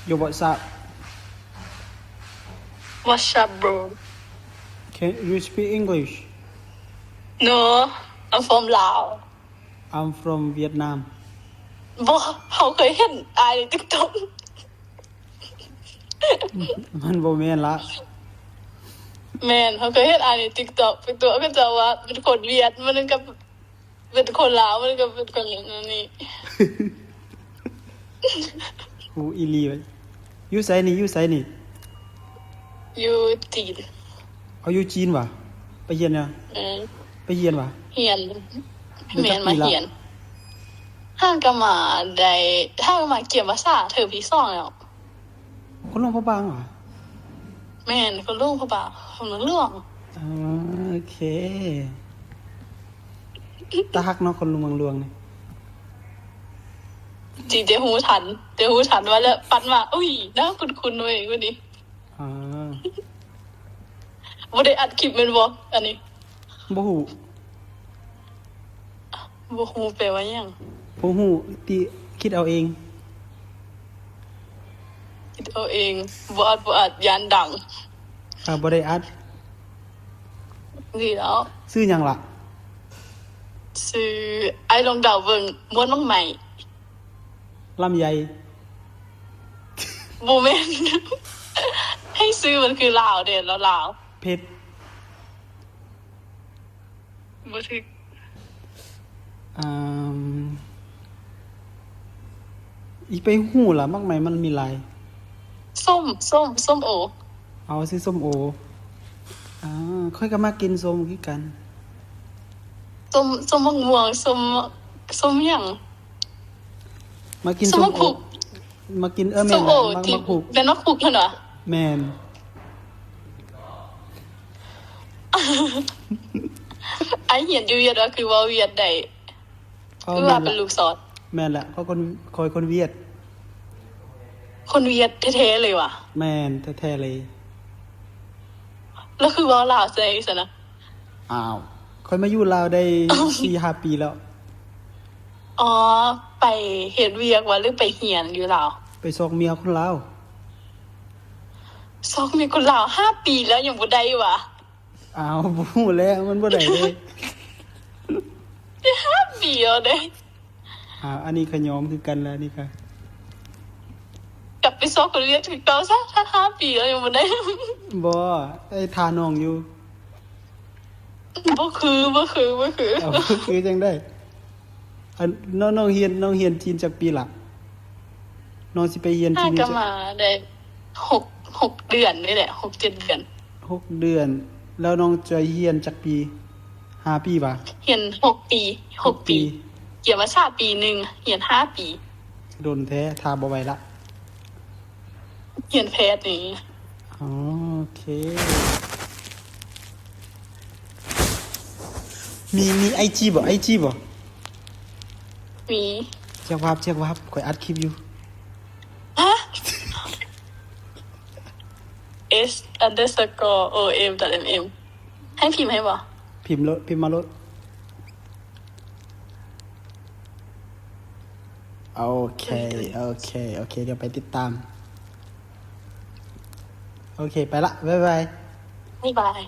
Yo, what's up? What's up, bro? Can you speak English? No, I'm from Lao. I'm from Vietnam. บ่เขาเคยเห็นอายใน TikTok มันบ่แม่นละ แม่นเขาเคยเห็นอายใน TikTok เป็นตัวก็จะว่าเป็นคนเวียดมันก็เป็นคนลาวมันก็เป็นคนนั่นนี่ ฮูอีหลีไว้อยู่ไสนี่อยู่ไสนี่ อยู่จีน เอาอยู่จีนว่ะไปเรียนน่ะ อืม ไปเรียนว่ะ เฮียนแม่นมาเฮียนห้างก็มาได้ห้างก็มาเกี่ยวภาษาเธอพี่2แล้ว คนลงพระบางว่ะ แม่นคนลุงพ่อบ่าวคนเมืองหลวง อ๋อโอเคตาฮักเนาะคนลงเมืองหลวงนี่ จีเตหูทันว่าแล้วปัดมาอุ้ยน่าคุ้นๆเว้ยวันนี้ อ๋อ บ่ได้อัดคลิปแม่นบ่อันนี้ บ่ฮู้ บ่ฮู้แปลว่าหยัง บ่ฮู้ติคิดเอาเอง คิดเอาเองบ่อัดยานดัง บ่ได้อัด ดีแล้ว ชื่อหยังล่ะ ซื้อไอ้ลองเดาเบิ่งม้วนมังใหม่ ลำไย บ่แม่น ให้ซื้อมันคือลาวเด้แล้วลาว เพชร บ่ถึก อ่าอีไปฮู้ล่ะมักไหมมันมีหลาย ส้มโอ เอาซื้อส้มโอค่อยก็มากินส้มคือกัน ส้มมะม่วงส้มหยัง มากิน ส้ ส้ ม ม มะ โอ ขุก มากินแม่ ส้ น มโอ มา ที่ มาผูก เป็นมะขุกนั่นเหรอ แม่น ไอ้เหียนอยู่เวียดว่าคือว่าเวียดได้ เขา คือ แม่ ว่าน เป็น ละ ลูกศร แม่นละเขาคนเวียด คนเวียดแท้ๆเลยว่ะ แม่นแท้ๆเลย แล้วคือว่าลาวใส่ซะนะ อ้าวค่อยมาอยู่ลาวได้ 4-5 ปีแล้ว อ๋อไปเฮ็ดเวียกว่าหรือไปเฮียนอยู่ลาว ไปซอกเมียคนลาว ซอกมีคนลาว5 ปีแล้วยังบ่ได้ว่ะ อ้าวบ่ฮู้แล้วมันบ่ได้เลย 5 ปีแล้วเด้ อันนี้ก็ยอมคือกันแล้วนี่ค่ะ กลับไปซอกคนเวียดคือเก่าซะถ้า5 ปีแล้วยังบ่ได้ บ่ไอ้ทาน้องอยู่ บ่คือเอาคือจังได้อันน้องเฮียนจีนจักปีละน้องสิไปเรียน ถ้า จีน ก็ จัก มาได้6 เดือนนี่แหละ6-7 เดือน 6 เดือน แล้วน้องจะเรียนจักปี5 ปีบ่ะ เรียน6 ปี6 ปีเกี่ยวมาชาปีหนึงเรียน5 ปี โดนแท้ทาบ่ไหวละ เรียนแพทย์นี่ อ๋อโอเค มี IG บ่ IG บ่ มี เช็ควับข่อยอัดคลิปอยู่ ฮะ s_om.mm ให้พิมพ์ให้บ่ พิมพ์มาโลดโอเค เดี๋ยวไปติดตาม โอเค ไปละ บ๊ายบาย บ๊ายบาย